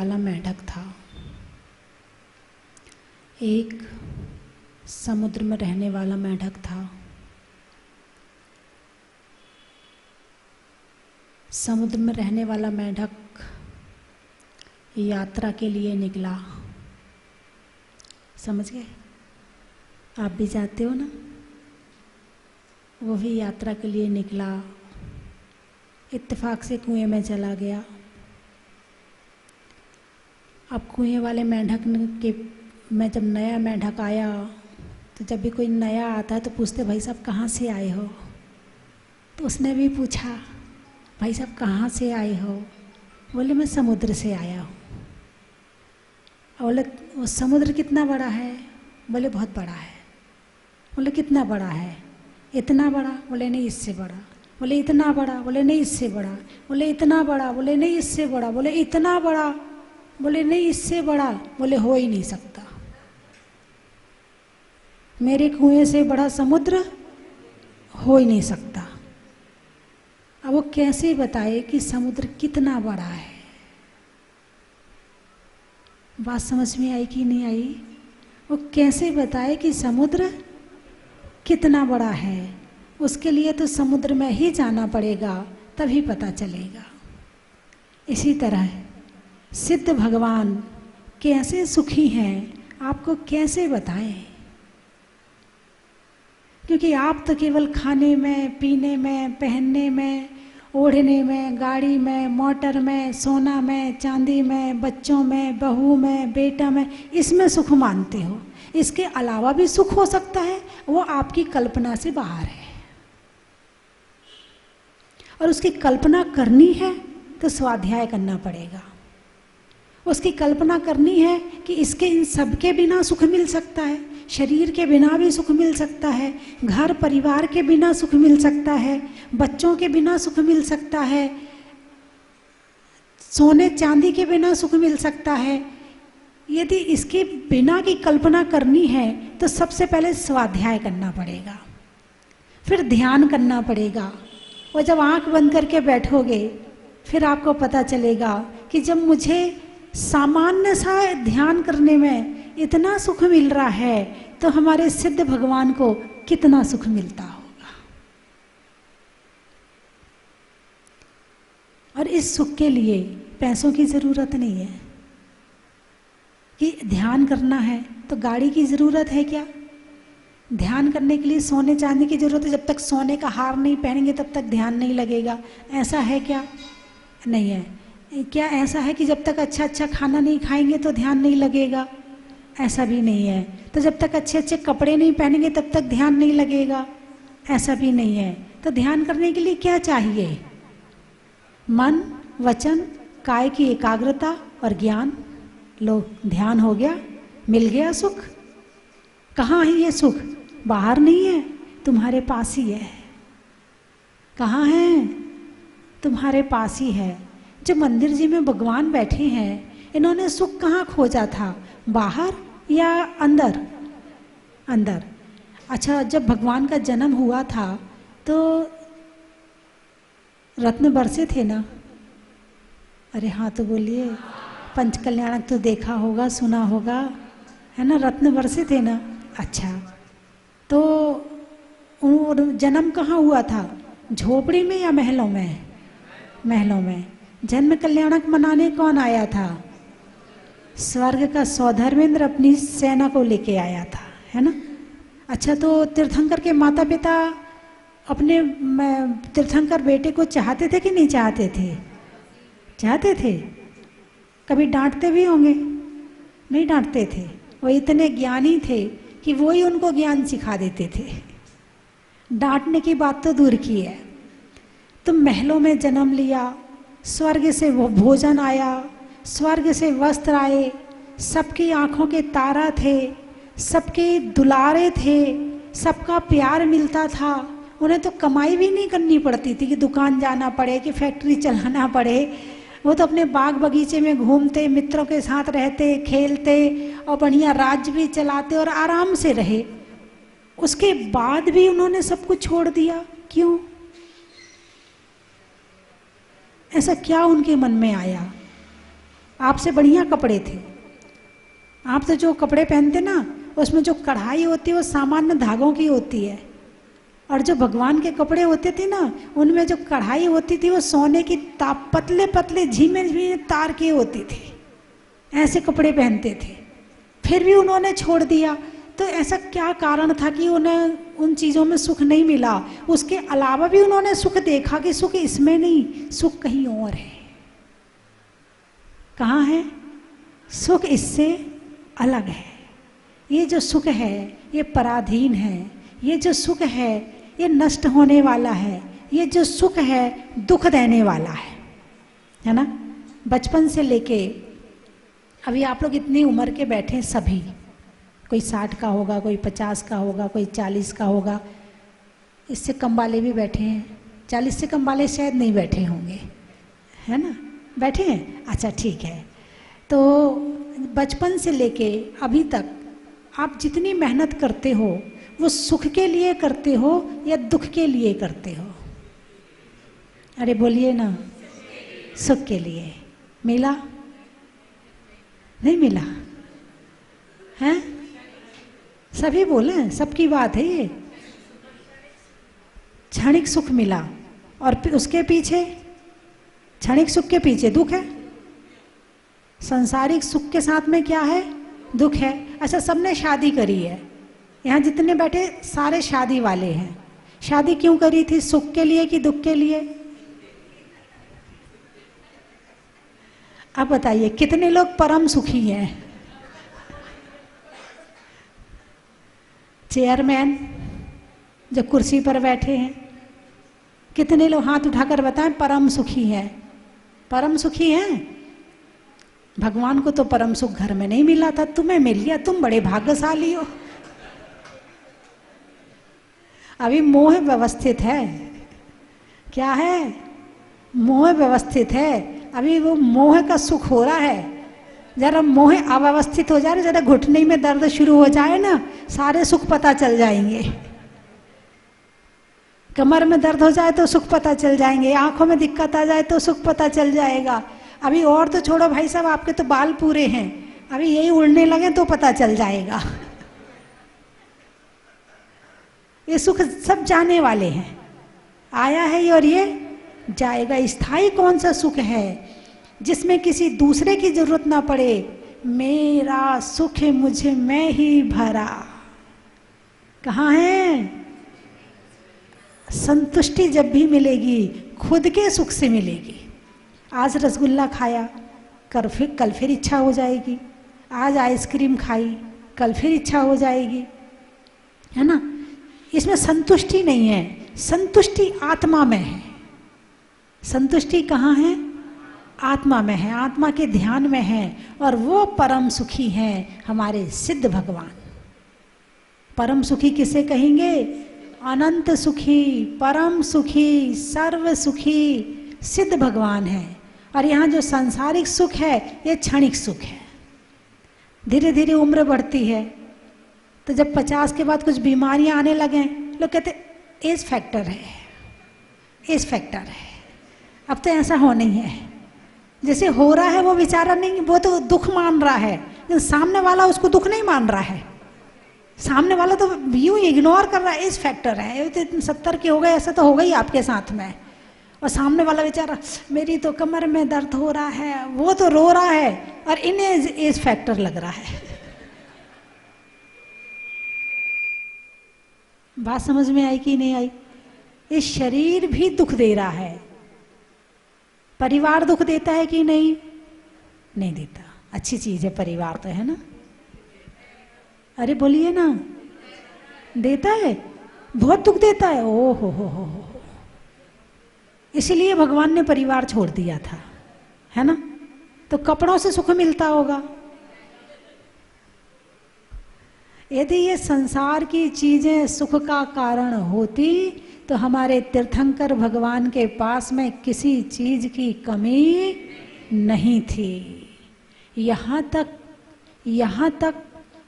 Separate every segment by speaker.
Speaker 1: वाला मेंढक था। एक समुद्र में रहने वाला मेंढक था। समुद्र में रहने वाला मेंढक यात्रा के लिए निकला। समझ गए? आप भी जाते हो ना? वो भी यात्रा के लिए निकला। इत्तेफाक से कुएं में चला गया। अब कुएं वाले मेंढक के में जब नया मेंढक आया तो जब भी कोई नया आता है तो पूछते, भाई साहब कहाँ से आए हो? तो उसने भी पूछा, भाई साहब कहाँ से आए हो? बोले मैं समुद्र से आया हूँ। बोले वो समुद्र कितना बड़ा है? बोले बहुत बड़ा है। बोले कितना बड़ा है? इतना बड़ा? बोले नहीं इससे बड़ा। बोले इतना बड़ा? बोले नहीं इससे बड़ा। बोले इतना बड़ा? बोले नहीं इससे बड़ा। बोले इतना बड़ा? बोले नहीं इससे बड़ा। बोले हो ही नहीं सकता, मेरे कुएं से बड़ा समुद्र हो ही नहीं सकता। अब वो कैसे बताए कि समुद्र कितना बड़ा है? बात समझ में आई कि नहीं आई? वो कैसे बताए कि समुद्र कितना बड़ा है? उसके लिए तो समुद्र में ही जाना पड़ेगा, तभी पता चलेगा। इसी तरह सिद्ध भगवान कैसे सुखी हैं आपको कैसे बताएं? क्योंकि आप तो केवल खाने में, पीने में, पहनने में, ओढ़ने में, गाड़ी में, मोटर में, सोना में, चांदी में, बच्चों में, बहू में, बेटा में, इसमें सुख मानते हो। इसके अलावा भी सुख हो सकता है, वो आपकी कल्पना से बाहर है। और उसकी कल्पना करनी है तो स्वाध्याय करना पड़ेगा। उसकी कल्पना करनी है कि इसके इन सब के बिना सुख मिल सकता है, शरीर के बिना भी सुख मिल सकता है, घर परिवार के बिना सुख मिल सकता है, बच्चों के बिना सुख मिल सकता है, सोने चांदी के बिना सुख मिल सकता है। यदि इसके बिना की कल्पना करनी है तो सबसे पहले स्वाध्याय करना पड़ेगा, फिर ध्यान करना पड़ेगा। और जब आंख बंद करके बैठोगे फिर आपको पता चलेगा कि जब मुझे सामान्य सा ध्यान करने में इतना सुख मिल रहा है तो हमारे सिद्ध भगवान को कितना सुख मिलता होगा। और इस सुख के लिए पैसों की ज़रूरत नहीं है। कि ध्यान करना है तो गाड़ी की ज़रूरत है क्या? ध्यान करने के लिए सोने चांदी की ज़रूरत है। जब तक सोने का हार नहीं पहनेंगे तब तक ध्यान नहीं लगेगा, ऐसा है क्या? नहीं है। क्या ऐसा है कि जब तक अच्छा अच्छा खाना नहीं खाएंगे तो ध्यान नहीं लगेगा? ऐसा भी नहीं है। तो जब तक अच्छे अच्छे कपड़े नहीं पहनेंगे तब तक ध्यान नहीं लगेगा? ऐसा भी नहीं है। तो ध्यान करने के लिए क्या चाहिए? मन, वचन, काय की एकाग्रता और ज्ञान। लो, ध्यान हो गया, मिल गया सुख। कहाँ है ये सुख? बाहर नहीं है, तुम्हारे पास ही है। कहाँ है? तुम्हारे पास ही है। जो मंदिर जी में भगवान बैठे हैं, इन्होंने सुख कहाँ खोजा था? बाहर या अंदर? अंदर। अच्छा, जब भगवान का जन्म हुआ था तो रत्न बरसे थे ना? अरे हाँ तो बोलिए। पंचकल्याणक तो देखा होगा, सुना होगा, है ना? रत्न बरसे थे ना? अच्छा, तो जन्म कहाँ हुआ था? झोपड़ी में या महलों में? महलों में। जन्म कल्याणक मनाने कौन आया था? स्वर्ग का सौधर्मेंद्र अपनी सेना को लेके आया था, है ना? अच्छा, तो तीर्थंकर के माता पिता अपने तीर्थंकर बेटे को चाहते थे कि नहीं चाहते थे? चाहते थे। कभी डांटते भी होंगे? नहीं डांटते थे। वो इतने ज्ञानी थे कि वो ही उनको ज्ञान सिखा देते थे। डांटने की बात तो दूर की है। तो महलों में जन्म लिया, स्वर्ग से वो भोजन आया, स्वर्ग से वस्त्र आए, सबकी आंखों के तारा थे, सबके दुलारे थे, सबका प्यार मिलता था। उन्हें तो कमाई भी नहीं करनी पड़ती थी कि दुकान जाना पड़े कि फैक्ट्री चलाना पड़े। वो तो अपने बाग बगीचे में घूमते, मित्रों के साथ रहते, खेलते और बढ़िया राज्य भी चलाते और आराम से रहे। उसके बाद भी उन्होंने सब कुछ छोड़ दिया। क्यों? ऐसा क्या उनके मन में आया? आपसे बढ़िया कपड़े थे। आप तो जो कपड़े पहनते ना, उसमें जो कढ़ाई होती है वो सामान्य धागों की होती है, और जो भगवान के कपड़े होते थे ना, उनमें जो कढ़ाई होती थी वो सोने की पतले पतले झीमे झीमे तार की होती थी। ऐसे कपड़े पहनते थे। फिर भी उन्होंने छोड़ दिया। तो ऐसा क्या कारण था कि उन्हें उन चीज़ों में सुख नहीं मिला? उसके अलावा भी उन्होंने सुख देखा कि सुख इसमें नहीं, सुख कहीं और है। कहाँ है? सुख इससे अलग है। ये जो सुख है ये पराधीन है। ये जो सुख है ये नष्ट होने वाला है। ये जो सुख है दुख देने वाला है ना। बचपन से लेके अभी आप लोग इतनी उम्र के बैठे हैं सभी, कोई 60 का होगा, कोई 50 का होगा, कोई 40 का होगा, इससे कम वाले भी बैठे हैं। 40 से कम वाले शायद नहीं बैठे होंगे, है ना? बैठे हैं? अच्छा ठीक है। तो बचपन से लेके अभी तक आप जितनी मेहनत करते हो वो सुख के लिए करते हो या दुख के लिए करते हो? अरे बोलिए ना। सुख के लिए। मिला? नहीं मिला? हैं? सभी बोले, सबकी बात है ये। क्षणिक सुख मिला, और उसके पीछे, क्षणिक सुख के पीछे दुख है। सांसारिक सुख के साथ में क्या है? दुख है। अच्छा, सबने शादी करी है, यहाँ जितने बैठे सारे शादी वाले हैं। शादी क्यों करी थी? सुख के लिए कि दुख के लिए? अब बताइए कितने लोग परम सुखी हैं? चेयरमैन जो कुर्सी पर बैठे हैं, कितने लोग हाथ उठाकर बताएं परम सुखी हैं? परम सुखी हैं? भगवान को तो परम सुख घर में नहीं मिला था, तुम्हें मिल गया, तुम बड़े भाग्यशाली हो। अभी मोह व्यवस्थित है। क्या है? मोह व्यवस्थित है। अभी वो मोह का सुख हो रहा है। जरा मोह अव्यवस्थित हो जाए, जरा घुटने में दर्द शुरू हो जाए ना, सारे सुख पता चल जाएंगे। कमर में दर्द हो जाए तो सुख पता चल जाएंगे, आंखों में दिक्कत आ जाए तो सुख पता चल जाएगा। अभी और तो छोड़ो भाई साहब, आपके तो बाल पूरे हैं, अभी यही उड़ने लगे तो पता चल जाएगा। ये सुख सब जाने वाले हैं। आया है और ये जाएगा। स्थायी कौन सा सुख है जिसमें किसी दूसरे की जरूरत ना पड़े? मेरा सुख मुझे मैं ही भरा। कहाँ है? संतुष्टि जब भी मिलेगी खुद के सुख से मिलेगी। आज रसगुल्ला खाया, कल फिर इच्छा हो जाएगी। आज आइसक्रीम खाई, कल फिर इच्छा हो जाएगी, है ना? इसमें संतुष्टि नहीं है। संतुष्टि आत्मा में है। संतुष्टि कहाँ है? आत्मा में है, आत्मा के ध्यान में है। और वो परम सुखी हैं हमारे सिद्ध भगवान। परम सुखी किसे कहेंगे? अनंत सुखी, परम सुखी, सर्व सुखी सिद्ध भगवान है। और यहाँ जो सांसारिक सुख है ये क्षणिक सुख है। धीरे धीरे उम्र बढ़ती है तो जब 50 के बाद कुछ बीमारियां आने लगे, लोग कहते एज फैक्टर है, एज फैक्टर है। अब तो ऐसा हो नहीं है। जैसे हो रहा है वो बेचारा नहीं, वो तो दुख मान रहा है, लेकिन सामने वाला उसको दुख नहीं मान रहा है। सामने वाला तो यूं इग्नोर कर रहा है, एज फैक्टर है, तो 70 के हो गए, ऐसा तो हो गई आपके साथ में। और सामने वाला बेचारा मेरी तो कमर में दर्द हो रहा है, वो तो रो रहा है और इन्हें एज फैक्टर लग रहा है। बात समझ में आई कि नहीं आई? ये शरीर भी दुख दे रहा है। परिवार दुख देता है कि नहीं? नहीं देता। अच्छी चीज है परिवार तो, है ना? अरे बोलिए ना। देता है, बहुत दुख देता है। ओ हो। इसीलिए भगवान ने परिवार छोड़ दिया था, है ना? तो कपड़ों से सुख मिलता होगा। यदि ये संसार की चीजें सुख का कारण होती तो हमारे तीर्थंकर भगवान के पास में किसी चीज की कमी नहीं थी। यहाँ तक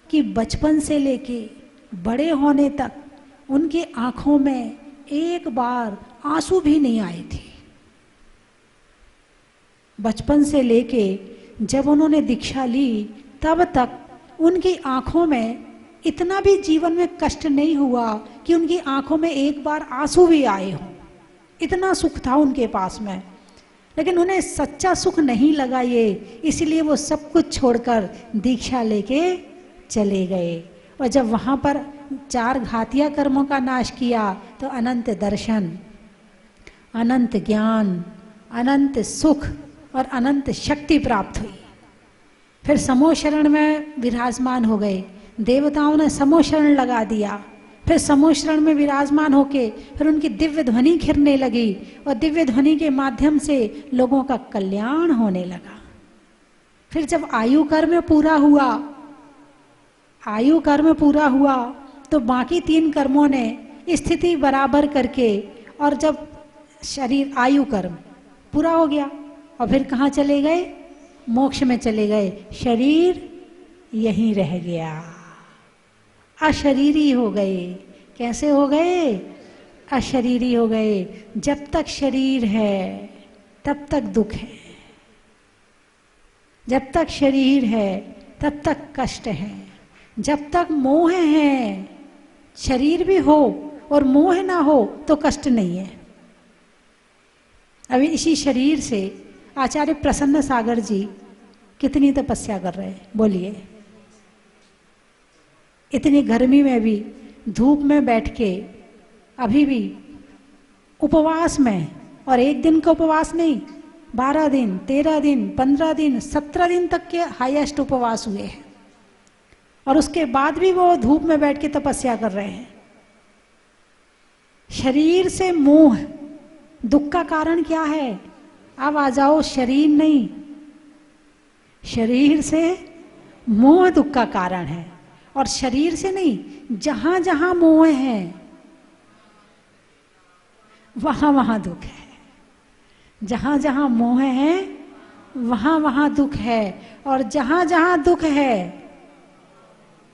Speaker 1: कि बचपन से लेके बड़े होने तक उनकी आंखों में एक बार आंसू भी नहीं आए थे। बचपन से लेके जब उन्होंने दीक्षा ली तब तक उनकी आंखों में इतना भी जीवन में कष्ट नहीं हुआ कि उनकी आंखों में एक बार आंसू भी आए हों। इतना सुख था उनके पास में, लेकिन उन्हें सच्चा सुख नहीं लगा ये, इसलिए वो सब कुछ छोड़कर दीक्षा लेके चले गए। और जब वहाँ पर 4 घातिया कर्मों का नाश किया तो अनंत दर्शन, अनंत ज्ञान, अनंत सुख और अनंत शक्ति प्राप्त हुई। फिर समूह शरण में विराजमान हो गए, देवताओं ने समूह शरण लगा दिया। फिर समूह शरण में विराजमान होके फिर उनकी दिव्य ध्वनि खिरने लगी और दिव्य ध्वनि के माध्यम से लोगों का कल्याण होने लगा। फिर जब आयु कर्म पूरा हुआ, आयु कर्म पूरा हुआ तो बाकी 3 कर्मों ने स्थिति बराबर करके, और जब शरीर आयु कर्म पूरा हो गया और फिर कहाँ चले गए? मोक्ष में चले गए। शरीर यहीं रह गया, अशरीरी हो गए। कैसे हो गए? अशरीरी हो गए। जब तक शरीर है तब तक दुख है, जब तक शरीर है तब तक कष्ट है, जब तक मोह है, शरीर भी हो और मोह ना हो तो कष्ट नहीं है। अभी इसी शरीर से आचार्य प्रसन्न सागर जी कितनी तपस्या कर रहे हैं, बोलिए। इतनी गर्मी में भी धूप में बैठ के अभी भी उपवास में, और एक दिन का उपवास नहीं, 12 दिन, 13 दिन, 15 दिन, 17 दिन तक के हाईएस्ट उपवास हुए हैं, और उसके बाद भी वो धूप में बैठ के तपस्या कर रहे हैं। शरीर से मोह दुख का कारण क्या है? अब आ जाओ, शरीर नहीं, शरीर से मोह दुख का कारण है। और शरीर से नहीं, जहां जहां मोह है वहां वहां दुख है, जहां जहां मोह है वहां वहां दुख है, और जहां जहां दुख है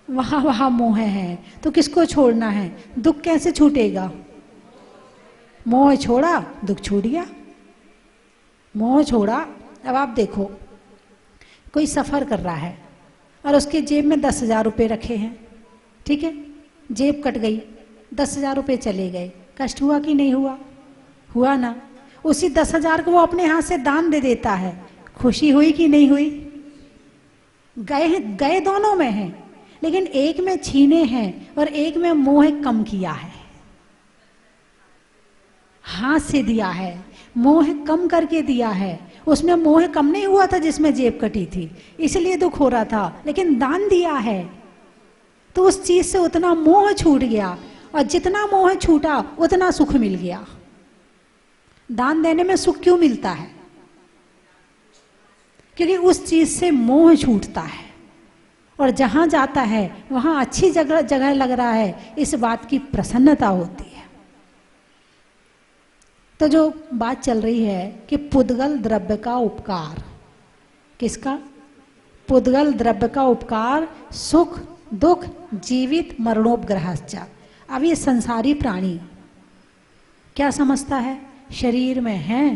Speaker 1: वहां वहां मोह है। तो किसको छोड़ना है? दुख कैसे छूटेगा? मोह छोड़ा, दुख छूट गया। मोह छोड़ा। अब आप देखो, कोई सफर कर रहा है और उसके जेब में 10,000 रुपये रखे हैं, ठीक है, जेब कट गई, 10,000 रुपये चले गए, कष्ट हुआ कि नहीं हुआ? हुआ ना। उसी 10,000 को वो अपने हाथ से दान दे देता है, खुशी हुई कि नहीं हुई? गए गए दोनों में हैं, लेकिन एक में छीने हैं और एक में मोह कम किया है, हाथ से दिया है, मोह कम करके दिया है। उसमें मोह कम नहीं हुआ था जिसमें जेब कटी थी, इसलिए दुख हो रहा था, लेकिन दान दिया है तो उस चीज से उतना मोह छूट गया, और जितना मोह छूटा उतना सुख मिल गया। दान देने में सुख क्यों मिलता है? क्योंकि उस चीज से मोह छूटता है, और जहां जाता है वहां अच्छी जगह लग रहा है, इस बात की प्रसन्नता होती है। तो जो बात चल रही है कि पुद्गल द्रव्य का उपकार, किसका? पुद्गल द्रव्य का उपकार, सुख दुख जीवित मरणोपग्रहश्च। अब ये संसारी प्राणी क्या समझता है? शरीर में है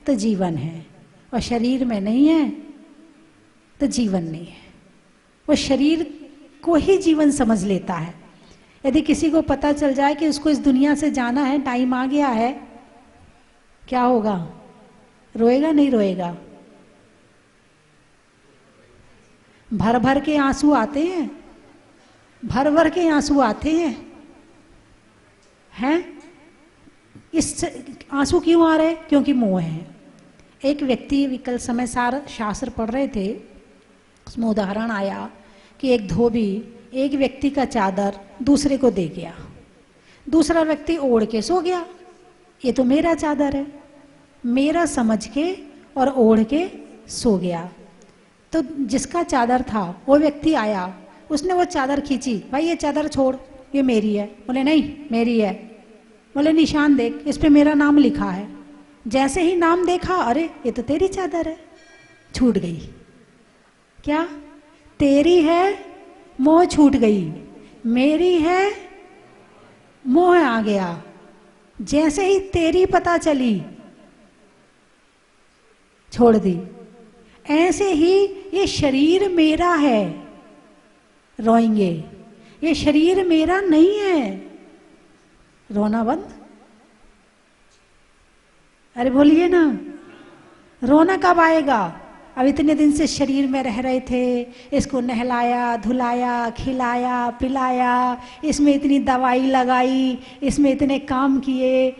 Speaker 1: तो जीवन है, और शरीर में नहीं है तो जीवन नहीं है। वो शरीर को ही जीवन समझ लेता है। यदि किसी को पता चल जाए कि उसको इस दुनिया से जाना है, टाइम आ गया है, क्या होगा? रोएगा नहीं रोएगा? भर भर के आंसू आते हैं, भर भर के आंसू आते हैं। इस आंसू क्यों आ रहे? क्योंकि मोह है। एक व्यक्ति विकल समय सार शास्त्र पढ़ रहे थे, उसमें उदाहरण आया कि एक धोबी एक व्यक्ति का चादर दूसरे को दे गया, दूसरा व्यक्ति ओढ़ के सो गया। ये तो मेरा चादर है, मेरा समझ के और ओढ़ के सो गया। तो जिसका चादर था वो व्यक्ति आया, उसने वो चादर खींची, भाई ये चादर छोड़, ये मेरी है। बोले नहीं मेरी है। बोले निशान देख, इस पे मेरा नाम लिखा है। जैसे ही नाम देखा, अरे ये तो तेरी चादर है, छूट गई। क्या? तेरी है, मोह छूट गई, मेरी है, मोह आ गया। जैसे ही तेरी पता चली, छोड़ दी। ऐसे ही ये शरीर मेरा है, रोएंगे। ये शरीर मेरा नहीं है, रोना बंद। अरे बोलिए ना, रोना कब आएगा? अब इतने दिन से शरीर में रह रहे थे, इसको नहलाया धुलाया खिलाया पिलाया, इसमें इतनी दवाई लगाई, इसमें इतने काम किए,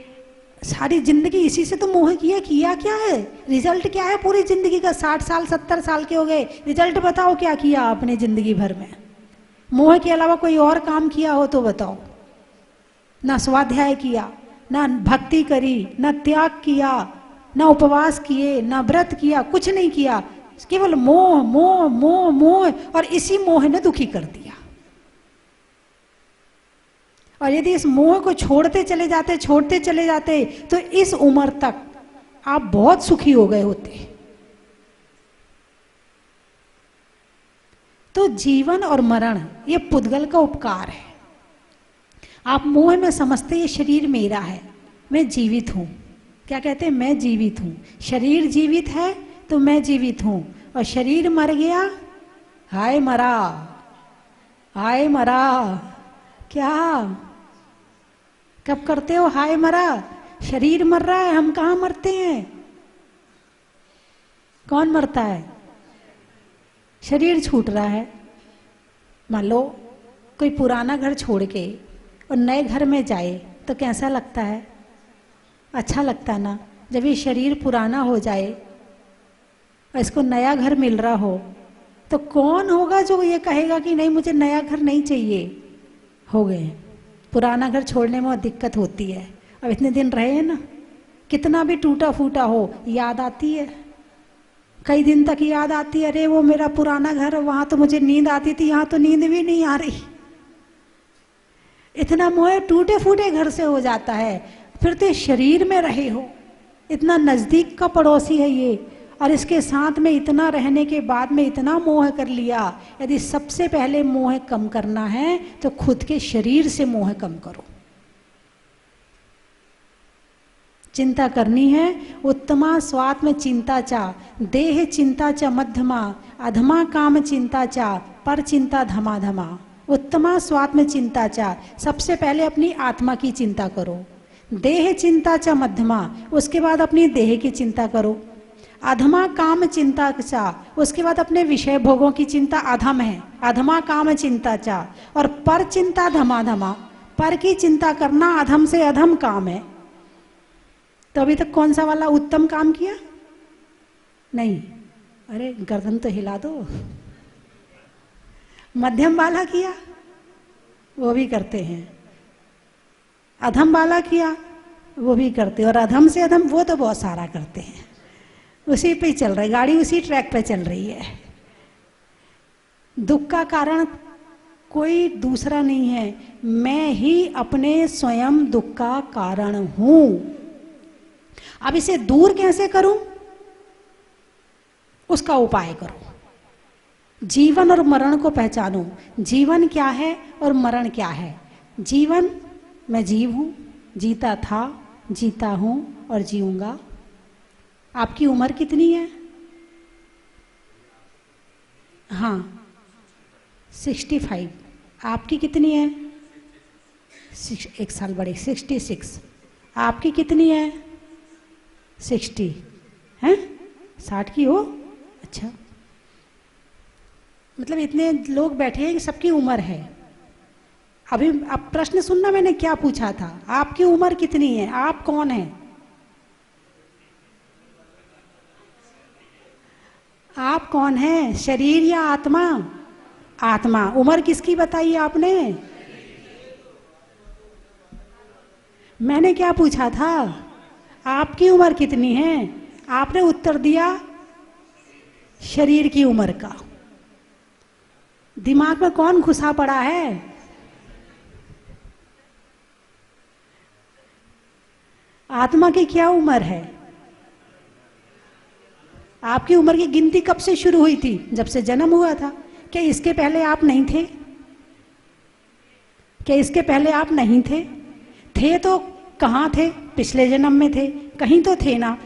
Speaker 1: सारी जिंदगी इसी से तो मोह किया। किया क्या है? रिजल्ट क्या है पूरी जिंदगी का? 60 साल 70 साल के हो गए, रिजल्ट बताओ क्या किया आपने जिंदगी भर में? मोह के अलावा कोई और काम किया हो तो बताओ। ना स्वाध्याय किया, ना भक्ति करी, ना त्याग किया, ना उपवास किए, ना व्रत किया, कुछ नहीं किया। केवल मोह मोह मोह मोह, और इसी मोह ने दुखी कर दिया। और यदि इस मोह को छोड़ते चले जाते तो इस उम्र तक आप बहुत सुखी हो गए होते। तो जीवन और मरण ये पुद्गल का उपकार है। आप मोह में समझते ये शरीर मेरा है, मैं जीवित हूं। क्या कहते हैं? मैं जीवित हूं। शरीर जीवित है तो मैं जीवित हूं, और शरीर मर गया, हाय मरा, हाय मरा। क्या कब करते हो हाय मरा? शरीर मर रहा है, हम कहाँ मरते हैं? कौन मरता है? शरीर छूट रहा है। मान लो कोई पुराना घर छोड़ के और नए घर में जाए तो कैसा लगता है? अच्छा लगता ना। जब ये शरीर पुराना हो जाए और इसको नया घर मिल रहा हो तो कौन होगा जो ये कहेगा कि नहीं मुझे नया घर नहीं चाहिए? हो गए। पुराना घर छोड़ने में बहुत दिक्कत होती है। अब इतने दिन रहे हैं ना, कितना भी टूटा फूटा हो याद आती है, कई दिन तक याद आती है। अरे वो मेरा पुराना घर, वहां तो मुझे नींद आती थी, यहाँ तो नींद भी नहीं आ रही। इतना मोह टूटे फूटे घर से हो जाता है। फिर तो शरीर में रहे हो, इतना नजदीक का पड़ोसी है ये, और इसके साथ में इतना रहने के बाद में इतना मोह कर लिया। यदि सबसे पहले मोह कम करना है तो खुद के शरीर से मोह कम करो। चिंता करनी है। उत्तमा स्वात्म चिंता चा, देह चिंता च मध्यमा, अधमा काम चिंता चा, पर चिंता धमा धमा। उत्तमा स्वात्म चिंता चा, सबसे पहले अपनी आत्मा की चिंता करो। देह चिंता च मध्यमा, उसके बाद अपनी देह की चिंता करो। अधमा काम चिंता चा, उसके बाद अपने विषय भोगों की चिंता अधम है, अधमा काम चिंता चा। और पर चिंता धमा धमा, पर की चिंता करना अधम से अधम काम है। तो अभी तक कौन सा वाला उत्तम काम किया? नहीं। अरे गर्दन तो हिला दो। मध्यम वाला किया, वो भी करते हैं। अधम वाला किया, वो भी करते हैं। और अधम से अधम वो तो बहुत सारा करते हैं। उसी पे चल रही गाड़ी, उसी ट्रैक पे चल रही है। दुख का कारण कोई दूसरा नहीं है, मैं ही अपने स्वयं दुख का कारण हूं। अब इसे दूर कैसे करूं? उसका उपाय करो। जीवन और मरण को पहचानो। जीवन क्या है और मरण क्या है? जीवन, मैं जीव हूं, जीता था, जीता हूं और जीऊंगा। आपकी उम्र कितनी है? हाँ 65। आपकी कितनी है? 1 साल बड़े, 66। आपकी कितनी है? 60 हैं? 60 की हो? अच्छा, मतलब इतने लोग बैठे हैं कि सबकी उम्र है। अभी अब प्रश्न सुनना, मैंने क्या पूछा था? आपकी उम्र कितनी है? आप कौन है? आप कौन है? शरीर या आत्मा? आत्मा। उम्र किसकी बताई आपने? मैंने क्या पूछा था? आपकी उम्र कितनी है? आपने उत्तर दिया शरीर की उम्र का। दिमाग में कौन घुसा पड़ा है? आत्मा की क्या उम्र है? आपकी उम्र की गिनती कब से शुरू हुई थी? जब से जन्म हुआ था। क्या इसके पहले आप नहीं थे? क्या इसके पहले आप नहीं थे? थे तो कहाँ थे? पिछले जन्म में थे, कहीं तो थे ना।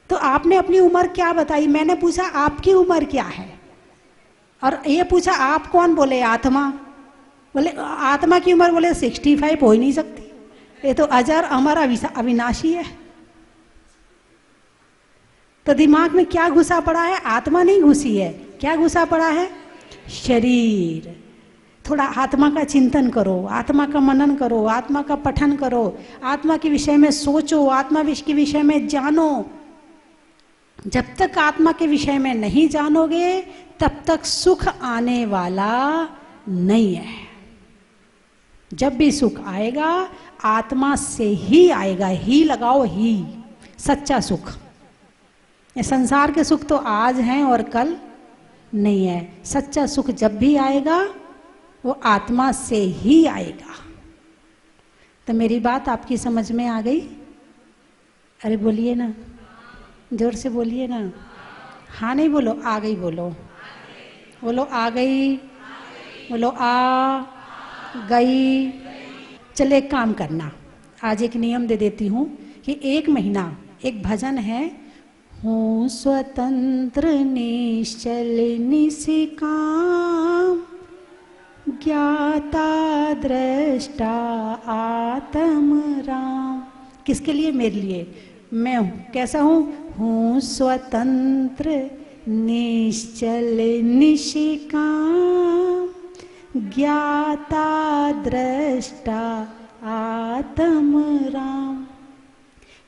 Speaker 1: तो आपने अपनी उम्र क्या बताई, मैंने पूछा आपकी उम्र क्या है, और ये पूछा आप कौन, बोले आत्मा। बोले आत्मा की उम्र, बोले 65 हो ही नहीं सकती, ये तो अजर अमर अविनाशी है। तो दिमाग में क्या घुसा पड़ा है, आत्मा नहीं घुसी है, क्या घुसा पड़ा है, शरीर। थोड़ा आत्मा का चिंतन करो, आत्मा का मनन करो, आत्मा का पठन करो, आत्मा के विषय में सोचो, आत्मा के विषय में जानो। जब तक आत्मा के विषय में नहीं जानोगे तब तक सुख आने वाला नहीं है। जब भी सुख आएगा आत्मा से ही आएगा, ही लगाओ, ही सच्चा सुख। ये संसार के सुख तो आज हैं और कल नहीं है। सच्चा सुख जब भी आएगा वो आत्मा से ही आएगा। तो मेरी बात आपकी समझ में आ गई? अरे बोलिए ना, जोर से बोलिए ना। हाँ नहीं बोलो, आ गई बोलो, बोलो आ गई, बोलो आ गई। चले एक काम करना, आज एक नियम दे देती हूँ कि 1 महीना एक भजन है, हूँ स्वतंत्र निश्चल निष्काम, ज्ञाता दृष्टा आत्म राम। किसके लिए? मेरे लिए। मैं हूँ, कैसा हूँ स्वतंत्र निश्चल निष्काम, ज्ञाता दृष्टा आत्म राम।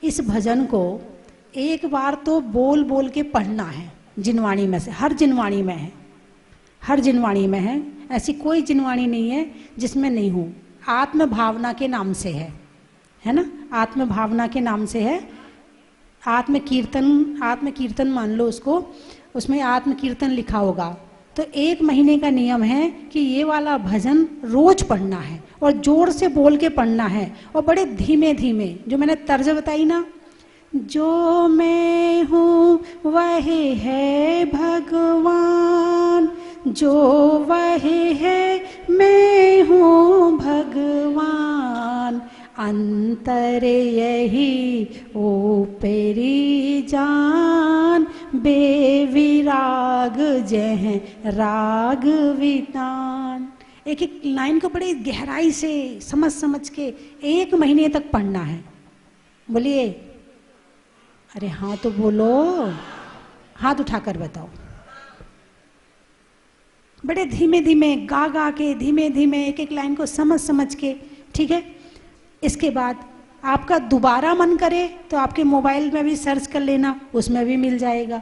Speaker 1: इस भजन को एक बार तो बोल बोल के पढ़ना है, जिनवाणी में से। हर जिनवाणी में है, हर जिनवाणी में है, ऐसी कोई जिनवाणी नहीं है जिसमें नहीं हूँ। आत्म भावना के नाम से है ना, आत्म भावना के नाम से है। आत्म कीर्तन मान लो उसको, उसमें आत्म कीर्तन लिखा होगा। तो 1 महीने का नियम है कि ये वाला भजन रोज पढ़ना है और जोर से बोल के पढ़ना है, और बड़े धीमे धीमे। जो मैंने तर्ज बताई ना, जो मैं हूँ वह है भगवान, जो वह है मैं हूँ भगवान, अंतर यही ऊपरी जान, बेविराग जह राग वितान। एक एक लाइन को बड़ी गहराई से समझ के 1 महीने तक पढ़ना है। बोलिए अरे हाँ तो बोलो, हाथ उठाकर बताओ। बड़े धीमे धीमे गा गा के, धीमे धीमे एक एक लाइन को समझ के, ठीक है। इसके बाद आपका दोबारा मन करे तो आपके मोबाइल में भी सर्च कर लेना, उसमें भी मिल जाएगा।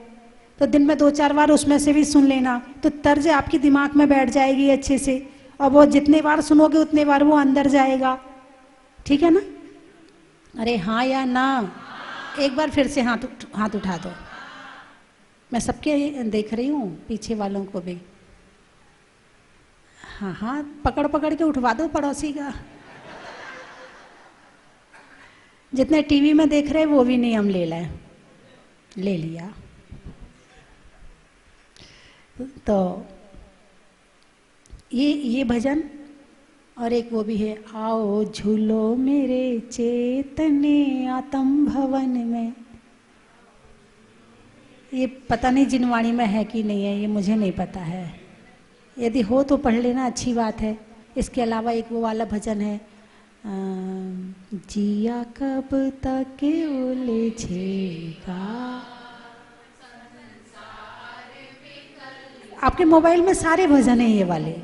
Speaker 1: तो दिन में 2-4 बार उसमें से भी सुन लेना, तो तर्ज आपकी दिमाग में बैठ जाएगी अच्छे से, और वो जितने बार सुनोगे उतने बार वो अंदर जाएगा, ठीक है ना। अरे हाँ या ना? एक बार फिर से हाथ उठा दो। मैं सबके देख रही हूँ, पीछे वालों को भी। हाँ हाँ, पकड़ के उठवा दो पड़ोसी का। जितने टीवी में देख रहे वो भी नियम ले लिया। तो ये भजन, और एक वो भी है, आओ झूलो मेरे चेतने आत्म भवन में। ये पता नहीं जिनवाणी में है कि नहीं है, ये मुझे नहीं पता है। यदि हो तो पढ़ लेना, अच्छी बात है। इसके अलावा एक वो वाला भजन है, जिया कब तक उलझेगा। आपके मोबाइल में सारे भजन हैं ये वाले,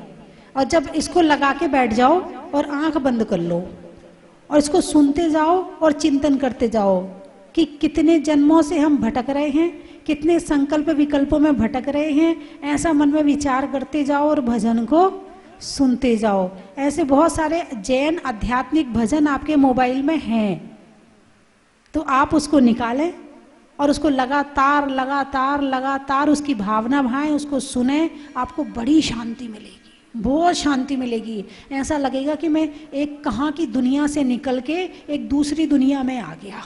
Speaker 1: और जब इसको लगा के बैठ जाओ और आंख बंद कर लो और इसको सुनते जाओ और चिंतन करते जाओ कि कितने जन्मों से हम भटक रहे हैं, कितने संकल्प विकल्पों में भटक रहे हैं, ऐसा मन में विचार करते जाओ और भजन को सुनते जाओ। ऐसे बहुत सारे जैन आध्यात्मिक भजन आपके मोबाइल में हैं, तो आप उसको निकालें और उसको लगातार लगातार लगातार उसकी भावना भाएं, उसको सुने। आपको बड़ी शांति मिलेगी, बहुत शांति मिलेगी। ऐसा लगेगा कि मैं एक कहाँ की दुनिया से निकल के एक दूसरी दुनिया में आ गया,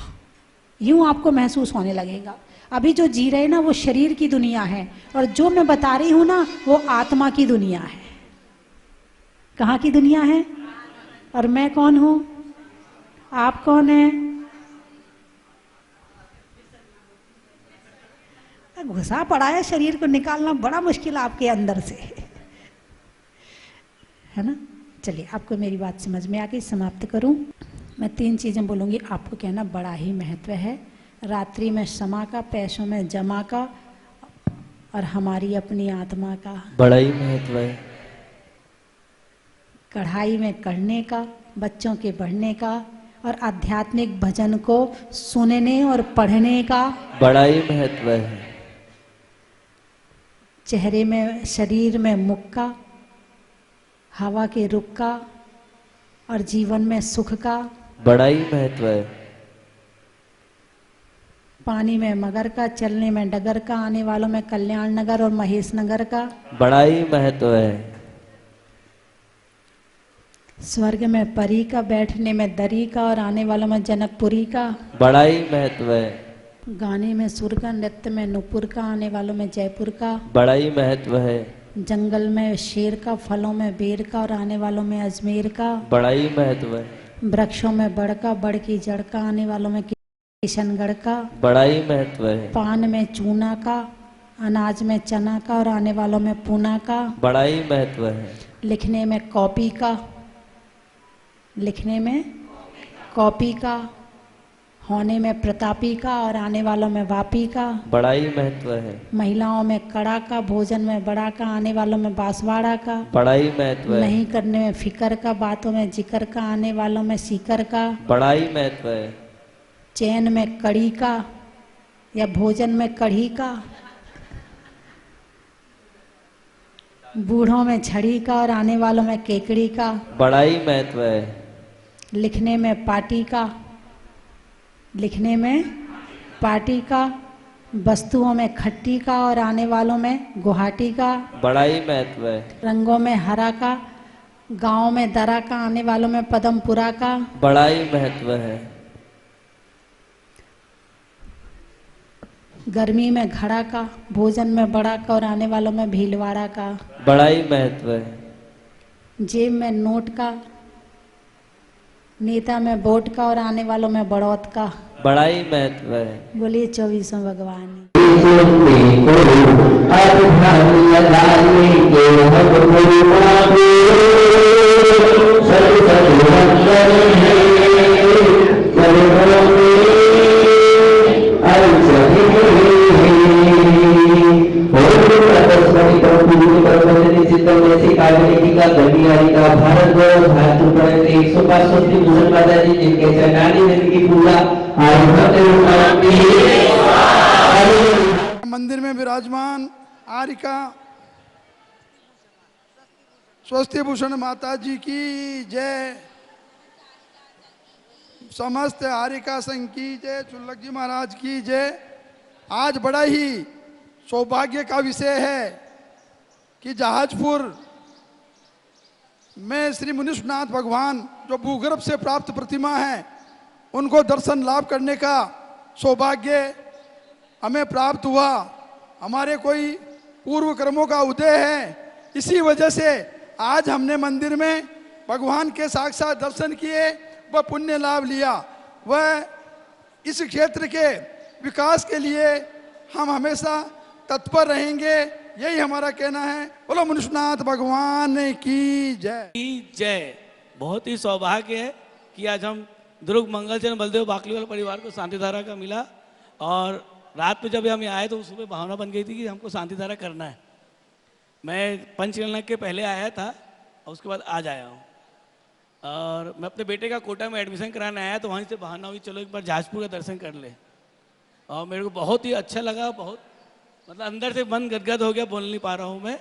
Speaker 1: यूँ आपको महसूस होने लगेगा। अभी जो जी रहे ना वो शरीर की दुनिया है, और जो मैं बता रही हूँ ना वो आत्मा की दुनिया है। कहाँ की दुनिया है? और मैं कौन हूँ? आप कौन है? घुसा पड़ा है, शरीर को निकालना बड़ा मुश्किल आपके अंदर से, है ना। चलिए, आपको मेरी बात समझ में आ गई, समाप्त करूं। मैं 3 चीज़ें बोलूँगी, आपको कहना बड़ा ही महत्व है। रात्रि में समा का, पैसों में जमा का, और हमारी अपनी आत्मा का
Speaker 2: बड़ा ही महत्व है।
Speaker 1: कढ़ाई में करने का, बच्चों के बढ़ने का, और आध्यात्मिक भजन को सुनने और पढ़ने का
Speaker 2: बड़ा ही महत्व है।
Speaker 1: चेहरे में, शरीर में मुख का, हवा के रुख का, और जीवन में सुख का
Speaker 2: बड़ा ही महत्व है।
Speaker 1: पानी में मगर का, चलने में डगर का, आने वालों में कल्याण नगर और महेश नगर का
Speaker 2: बड़ा ही महत्व है।
Speaker 1: स्वर्ग में परी का, बैठने में दरी का, और आने वालों में जनकपुरी का
Speaker 2: बड़ा ही महत्व है।
Speaker 1: गाने में सुर का, नृत्य में नुपुर का, आने वालों में जयपुर का
Speaker 2: बड़ा ही महत्व है।
Speaker 1: जंगल में शेर का, फलों में बेर का, और आने वालों में अजमेर का
Speaker 2: बड़ा ही महत्व है।
Speaker 1: वृक्षों में बड़ का, बड़ की जड़ का, आने वालों में किशनगढ़ का
Speaker 2: बड़ा ही महत्व है।
Speaker 1: पान में चूना का, अनाज में चना का, और आने वालों में पूना का
Speaker 2: बड़ा ही महत्व है।
Speaker 1: लिखने में कॉपी का, लिखने में कॉपी का, होने में प्रतापी का, और आने वालों में वापी का
Speaker 2: बड़ा ही महत्व है।
Speaker 1: महिलाओं में कड़ा का, भोजन में बड़ा का, आने वालों में बांसवाड़ा का
Speaker 2: बड़ा ही महत्व है।
Speaker 1: नहीं करने में फिकर का, बातों में जिक्र का, आने वालों में सीकर का
Speaker 2: बड़ा ही महत्व है।
Speaker 1: चैन में कड़ी का, या भोजन में कढ़ी का, बूढ़ों में झड़ी का, और आने वालों में केकड़ी का
Speaker 2: बड़ा ही महत्व है।
Speaker 1: लिखने में पाटी का, लिखने में पाटी का, वस्तुओं में खट्टी का, और आने वालों में गुवाहाटी का
Speaker 2: बड़ा ही महत्व है।
Speaker 1: रंगों में हरा का, गाँव में दरा का, आने वालों में पदमपुरा का
Speaker 2: बड़ा ही महत्व है।
Speaker 1: गर्मी में घड़ा का, भोजन में बड़ा का, और आने वालों में भीलवाड़ा का
Speaker 2: बड़ा ही महत्व है।
Speaker 1: जेब में नोट का, नेता में वोट का, और आने वालों में बड़ौत का
Speaker 2: बड़ा ही महत्व है।
Speaker 1: बोलिए 24वां भगवान।
Speaker 3: मंदिर में विराजमान आरिका स्वस्ति भूषण माता जी की जय, समस्त आरिका संघ की जय, चुल्लक जी महाराज की जय। आज बड़ा ही सौभाग्य का विषय है कि जहाजपुर में श्री मुनीश्वरनाथ भगवान जो भूगर्भ से प्राप्त प्रतिमा है, उनको दर्शन लाभ करने का सौभाग्य हमें प्राप्त हुआ। हमारे कोई पूर्व कर्मों का उदय है, इसी वजह से आज हमने मंदिर में भगवान के साक्षात दर्शन किए, वह पुण्य लाभ लिया। वह इस क्षेत्र के विकास के लिए हम हमेशा तत्पर रहेंगे, यही हमारा कहना है। बोलो मुनीश्वरनाथ भगवान की जय।
Speaker 4: जय। बहुत ही सौभाग्य है कि आज हम दुर्ग मंगलचंद बलदेव बाकलीवाल परिवार को शांतिधारा का मिला, और रात में जब हम यहाँ आए तो सुबह भावना बन गई थी कि हमको शांतिधारा करना है। मैं पंचकल्याण के पहले आया था और उसके बाद आज आया हूँ, और मैं अपने बेटे का कोटा में एडमिशन कराने आया तो वहीं से बहाना हुई चलो एक बार जहाजपुर का दर्शन कर ले, और मेरे को बहुत ही अच्छा लगा। बहुत मतलब अंदर से मन गदगद हो गया, बोल नहीं पा रहा हूँ मैं।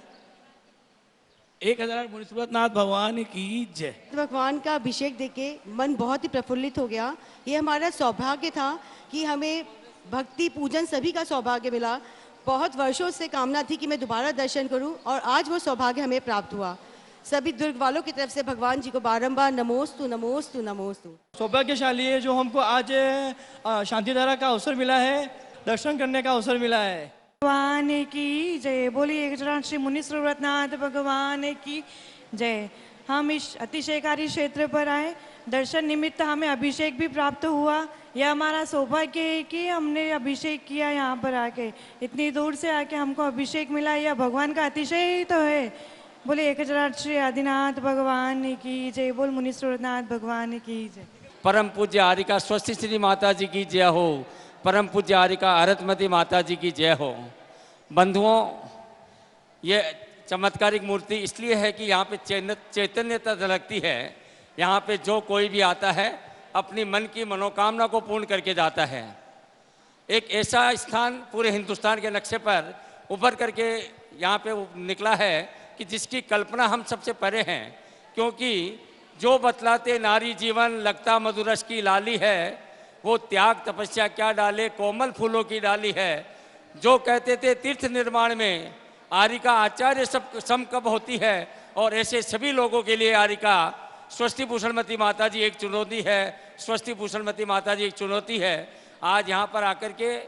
Speaker 4: 1000 मुनीश्वरनाथ भगवान की जय।
Speaker 5: भगवान का अभिषेक देके मन बहुत ही प्रफुल्लित हो गया। ये हमारा सौभाग्य था कि हमें भक्ति पूजन सभी का सौभाग्य मिला। बहुत वर्षों से कामना थी कि मैं दोबारा दर्शन करूं, और आज वो सौभाग्य हमें प्राप्त हुआ। सभी दुर्ग वालों की तरफ से भगवान जी को बारंबार नमोस्तु नमोस्तु नमोस्तु।
Speaker 6: सौभाग्यशाली है जो हमको आज शांतिधारा का अवसर मिला है, दर्शन करने का अवसर मिला है।
Speaker 7: भगवान की जय। बोलिए श्री मुनीश्वरनाथ भगवान की जय। हम इस अतिशयकारी क्षेत्र पर आए। दर्शन निमित्त हमें अभिषेक भी प्राप्त हुआ। यह हमारा सौभाग्य है कि हमने अभिषेक किया यहाँ पर आके, इतनी दूर से आके हमको अभिषेक मिला। यह भगवान का अतिशय ही तो है। बोले एक श्री आदिनाथ भगवान की जय, बोल मुनीश्वरनाथ भगवान की जय।
Speaker 8: परम पूज्य आरिका स्वस्ति श्री माता जी की जय हो। परम पूज्य आरिका अरतमती माता जी की जय हो। बंधुओं, ये चमत्कारिक मूर्ति इसलिए है कि यहाँ पे चैतन्यता झलकती है। यहाँ पे जो कोई भी आता है अपनी मन की मनोकामना को पूर्ण करके जाता है। एक ऐसा स्थान पूरे हिंदुस्तान के नक्शे पर उभर करके यहाँ पे निकला है कि जिसकी कल्पना हम सबसे परे हैं, क्योंकि जो बतलाते नारी जीवन लगता मधुरस की लाली है, वो त्याग तपस्या क्या डाले कोमल फूलों की डाली है। जो कहते थे तीर्थ निर्माण में आरिका आचार्य सब सम कब होती है, और ऐसे सभी लोगों के लिए आरिका स्वस्ति भूषणमती माता जी एक चुनौती है। स्वस्ति भूषणमती माता जी एक चुनौती है। आज यहाँ पर आकर के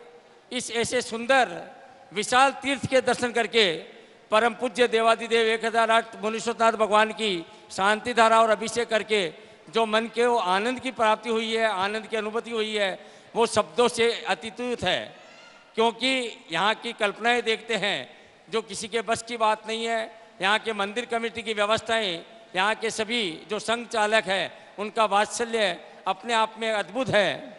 Speaker 8: इस ऐसे सुंदर विशाल तीर्थ के दर्शन करके परम पूज्य देवादिदेव 1008 मुनीश्वरनाथ भगवान की शांति धारा और अभिषेक करके जो मन के वो आनंद की प्राप्ति हुई है, आनंद की अनुभूति हुई है, वो शब्दों से अतीत है। क्योंकि यहाँ की कल्पनाएं देखते हैं जो किसी के बस की बात नहीं है। यहाँ के मंदिर कमेटी की व्यवस्थाएं, यहाँ के सभी जो संघ चालक है, उनका वात्सल्य अपने आप में अद्भुत है।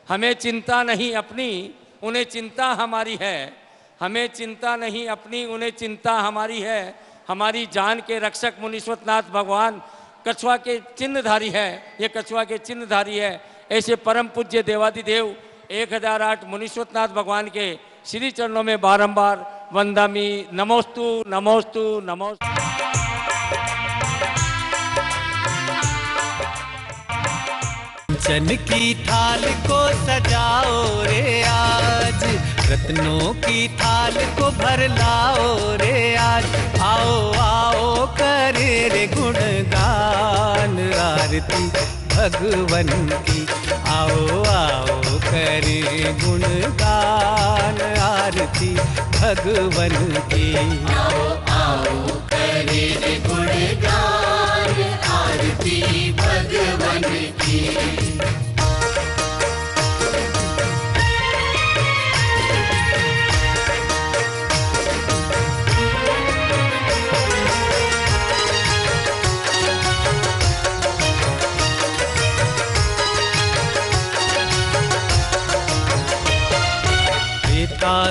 Speaker 8: हमें चिंता नहीं अपनी, उन्हें चिंता हमारी है। हमें चिंता नहीं अपनी, उन्हें चिंता हमारी है। हमारी जान के रक्षक मुनीश्वरनाथ भगवान कछुआ के चिन्हधारी है। ये कछुआ के चिन्हधारी है। ऐसे परम पूज्य देवादिदेव 1008 मुनीश्वरनाथ भगवान के श्री चरणों में बारंबार वंदामी। नमोस्तु नमोस्तु नमोस्तु।
Speaker 9: चन की थाल को सजाओ रे आज, रत्नों की थाल को भर लाओ रे आज। आओ आओ करे रे गुणगान आरती भगवन की। आओ आओ करे गुणगान आरती भगवन की। आओ आओ करे रे गुणगान आरती भगवन की।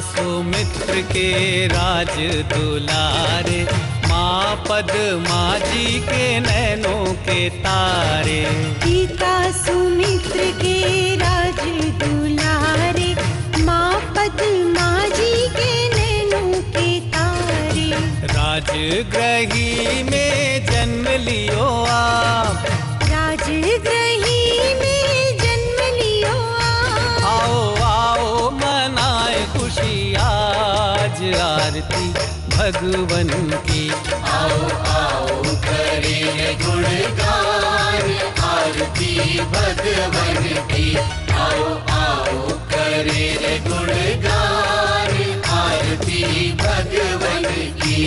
Speaker 9: सुमित्र के राज दुलारे, माँ पद्मा जी के नैनों के तारे।
Speaker 10: पिता सुमित्र के राज दुलारे, माँ पद्मा जी के नैनों के तारे।
Speaker 9: राजगृही में जन्म लियो आप,
Speaker 10: राजगृही में जन्म लियो आप।
Speaker 9: आओ आओ मनाए खुशी आज आरती भगवन की। आओ आओ करे गुणगान आरती भगवन की। आओ आओ करे गुणगान आरती भगवन की।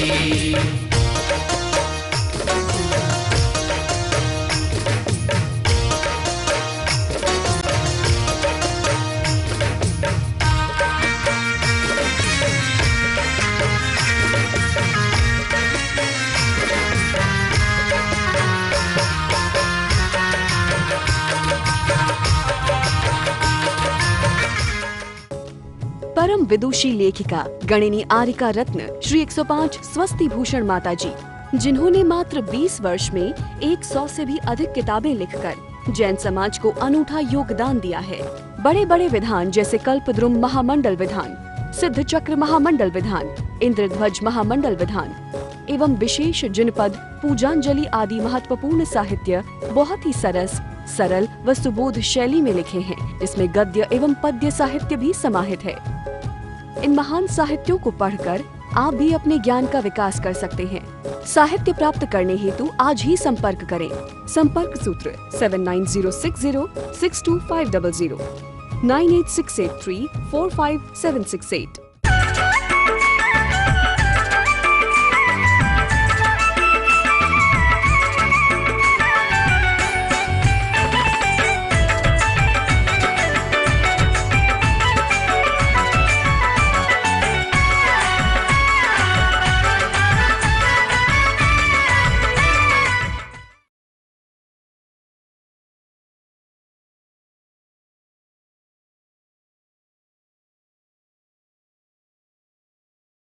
Speaker 11: परम विदुषी लेखिका गणिनी आरिका रत्न श्री 105 स्वस्ति भूषण माता जी, जिन्होंने मात्र 20 वर्ष में 100 से भी अधिक किताबें लिखकर जैन समाज को अनूठा योगदान दिया है। बड़े बड़े विधान जैसे कल्पद्रुम महामंडल विधान, सिद्ध चक्र महामंडल विधान, इंद्रध्वज महामंडल विधान एवं विशेष जिनपद, पूजांजलि आदि महत्वपूर्ण साहित्य बहुत ही सरल व सुबोध शैली में लिखे हैं, जिसमें गद्य एवं पद्य साहित्य भी समाहित है। इन महान साहित्यों को पढ़कर आप भी अपने ज्ञान का विकास कर सकते हैं। साहित्य प्राप्त करने हेतु आज ही संपर्क करें। संपर्क सूत्र 7906062500 98683 45768।